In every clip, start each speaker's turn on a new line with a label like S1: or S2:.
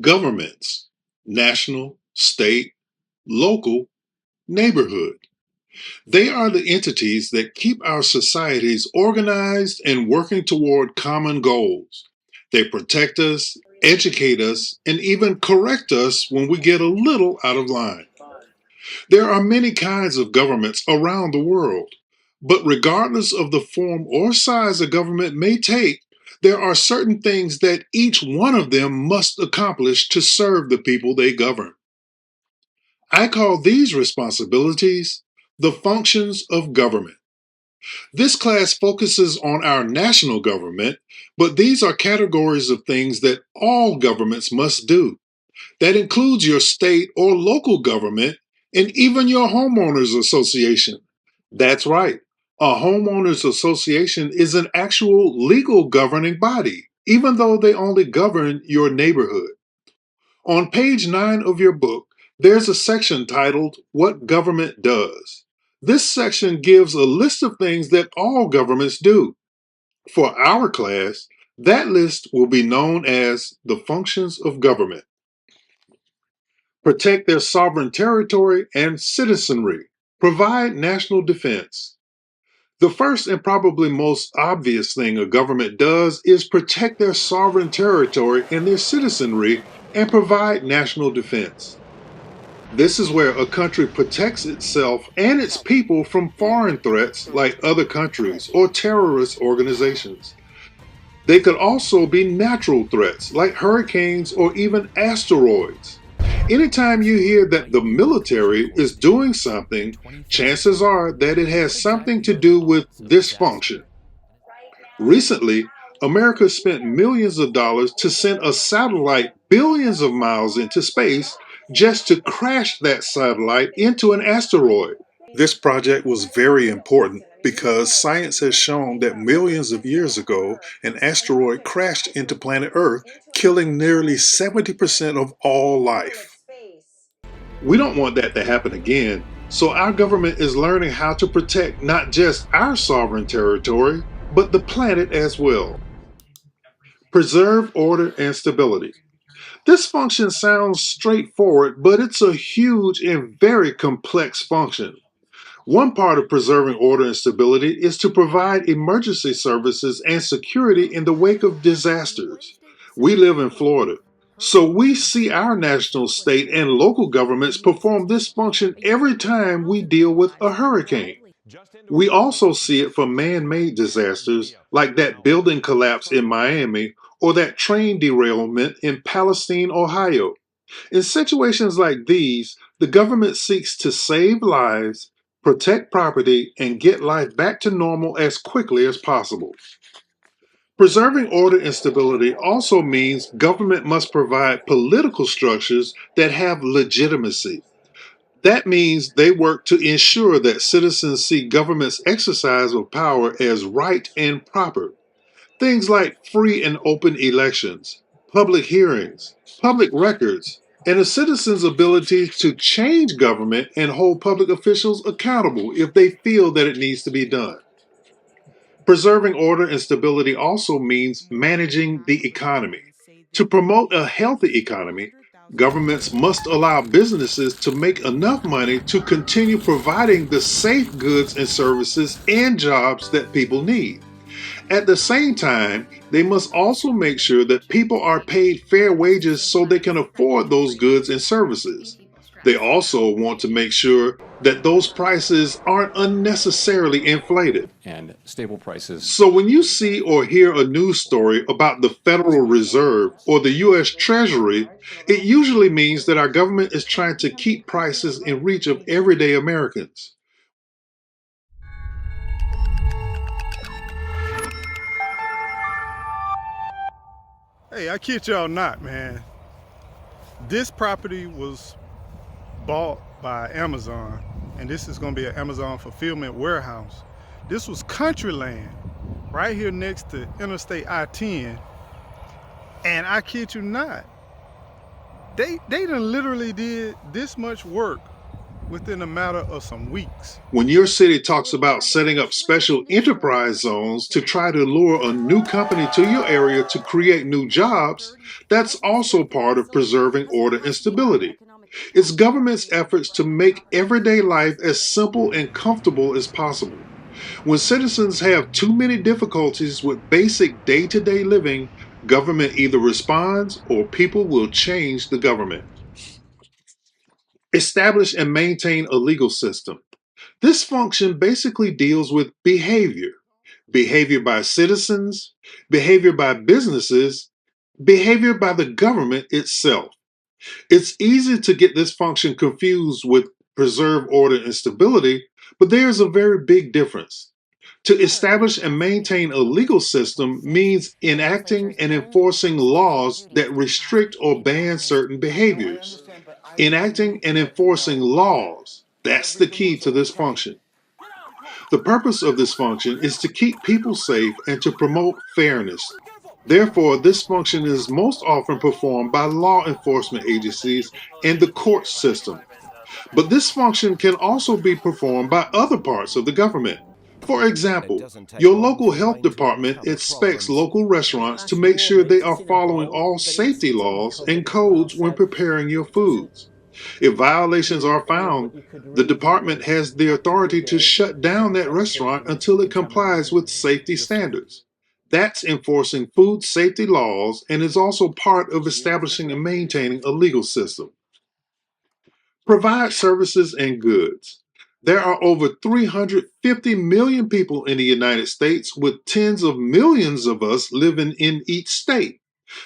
S1: Governments, national, state, local, neighborhood. They are the entities that keep our societies organized and working toward common goals. They protect us, educate us, and even correct us when we get a little out of line. There are many kinds of governments around the world, but regardless of the form or size a government may take, there are certain things that each one of them must accomplish to serve the people they govern. I call these responsibilities the functions of government. This class focuses on our national government, but these are categories of things that all governments must do. That includes your state or local government and even your homeowners association. That's right. A homeowners association is an actual legal governing body, even though they only govern your neighborhood. On page 9 of your book, there's a section titled What Government Does. This section gives a list of things that all governments do. For our class, that list will be known as the functions of government. Protect their sovereign territory and citizenry, provide national defense. The first and probably most obvious thing a government does is protect their sovereign territory and their citizenry and provide national defense. This is where a country protects itself and its people from foreign threats like other countries or terrorist organizations. They could also be natural threats like hurricanes or even asteroids. Anytime you hear that the military is doing something, chances are that it has something to do with this function. Recently, America spent millions of dollars to send a satellite billions of miles into space just to crash that satellite into an asteroid. This project was very important because science has shown that millions of years ago, an asteroid crashed into planet Earth, killing nearly 70% of all life. We don't want that to happen again, so our government is learning how to protect not just our sovereign territory, but the planet as well. Preserve order and stability. This function sounds straightforward, but it's a huge and very complex function. One part of preserving order and stability is to provide emergency services and security in the wake of disasters. We live in Florida, so we see our national, state, and local governments perform this function every time we deal with a hurricane. We also see it for man made disasters like that building collapse in Miami or that train derailment in Palestine, Ohio. In situations like these, the government seeks to save lives, protect property, and get life back to normal as quickly as possible. Preserving order and stability also means government must provide political structures that have legitimacy. That means they work to ensure that citizens see government's exercise of power as right and proper. Things like free and open elections, public hearings, public records, and a citizen's ability to change government and hold public officials accountable if they feel that it needs to be done. Preserving order and stability also means managing the economy. To promote a healthy economy, governments must allow businesses to make enough money to continue providing the safe goods and services and jobs that people need. At the same time, they must also make sure that people are paid fair wages so they can afford those goods and services. They also want to make sure that those prices aren't unnecessarily inflated.
S2: And stable prices.
S1: So when you see or hear a news story about the Federal Reserve or the US Treasury, it usually means that our government is trying to keep prices in reach of everyday Americans.
S3: Hey, I kid y'all not, man. This property was bought by Amazon, and this is going to be an Amazon fulfillment warehouse. This was country land right here next to Interstate I-10, and I kid you not, they done literally did this much work within a matter of some weeks.
S1: When your city talks about setting up special enterprise zones to try to lure a new company to your area to create new jobs, that's also part of preserving order and stability. It's government's efforts to make everyday life as simple and comfortable as possible. When citizens have too many difficulties with basic day to day living, government either responds or people will change the government. Establish and maintain a legal system. This function basically deals with behavior by citizens, behavior by businesses, behavior by the government itself. It's easy to get this function confused with preserve order and stability, but there's a very big difference. To establish and maintain a legal system means enacting and enforcing laws that restrict or ban certain behaviors. Enacting and enforcing laws, that's the key to this function. The purpose of this function is to keep people safe and to promote fairness. Therefore, this function is most often performed by law enforcement agencies and the court system. But this function can also be performed by other parts of the government. For example, your local health department inspects local restaurants to make sure they are following all safety laws and codes when preparing your foods. If violations are found, the department has the authority to shut down that restaurant until it complies with safety standards. That's enforcing food safety laws and is also part of establishing and maintaining a legal system. Provide services and goods. There are over 350 million people in the United States, with tens of millions of us living in each state.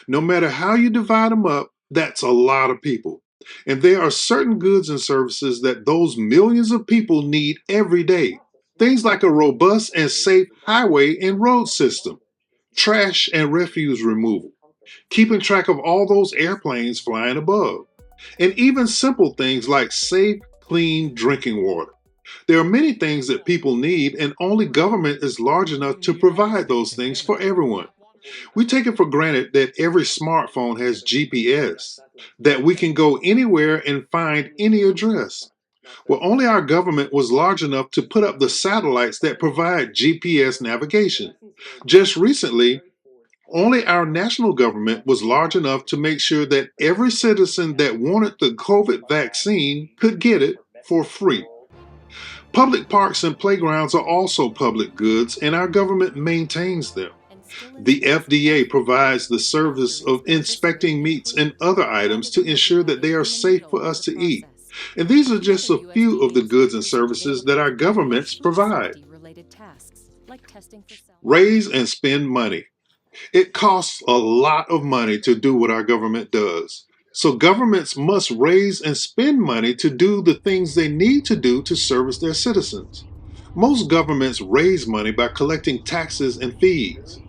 S1: No matter how you divide them up, that's a lot of people. And there are certain goods and services that those millions of people need every day. Things like a robust and safe highway and road system, trash and refuse removal, keeping track of all those airplanes flying above, and even simple things like safe, clean drinking water. There are many things that people need, and only government is large enough to provide those things for everyone. We take it for granted that every smartphone has GPS, that we can go anywhere and find any address. Well, only our government was large enough to put up the satellites that provide GPS navigation. Just recently, only our national government was large enough to make sure that every citizen that wanted the COVID vaccine could get it for free. Public parks and playgrounds are also public goods, and our government maintains them. The FDA provides the service of inspecting meats and other items to ensure that they are safe for us to eat. And these are just a few of the goods and services that our governments provide. Raise and spend money. It costs a lot of money to do what our government does. So governments must raise and spend money to do the things they need to do to service their citizens. Most governments raise money by collecting taxes and fees.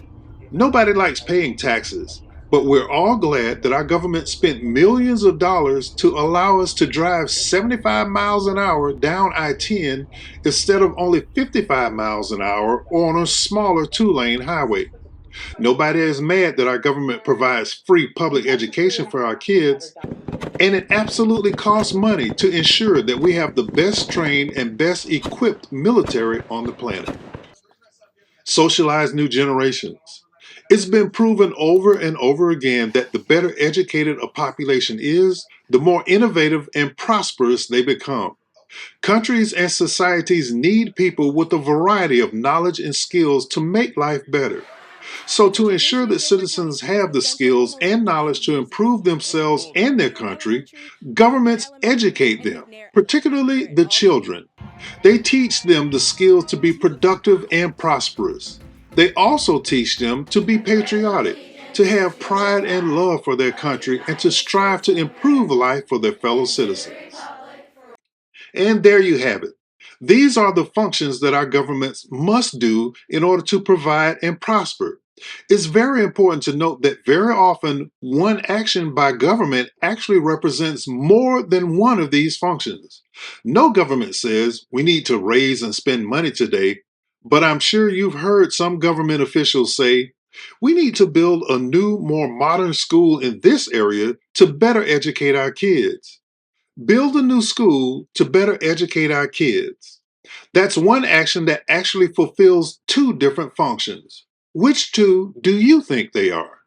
S1: Nobody likes paying taxes, but we're all glad that our government spent millions of dollars to allow us to drive 75 miles an hour down I 10 instead of only 55 miles an hour on a smaller two-lane highway. Nobody is mad that our government provides free public education for our kids, and it absolutely costs money to ensure that we have the best trained and best equipped military on the planet. Socialize new generations. It's been proven over and over again that the better educated a population is, the more innovative and prosperous they become. Countries and societies need people with a variety of knowledge and skills to make life better. So, to ensure that citizens have the skills and knowledge to improve themselves and their country, governments educate them, particularly the children. They teach them the skills to be productive and prosperous. They also teach them to be patriotic, to have pride and love for their country, and to strive to improve life for their fellow citizens. And there you have it. These are the functions that our governments must do in order to provide and prosper. It's very important to note that very often one action by government actually represents more than one of these functions. No government says we need to raise and spend money today, but I'm sure you've heard some government officials say we need to build a new, more modern school in this area to better educate our kids. Build a new school to better educate our kids. That's one action that actually fulfills two different functions. Which two do you think they are?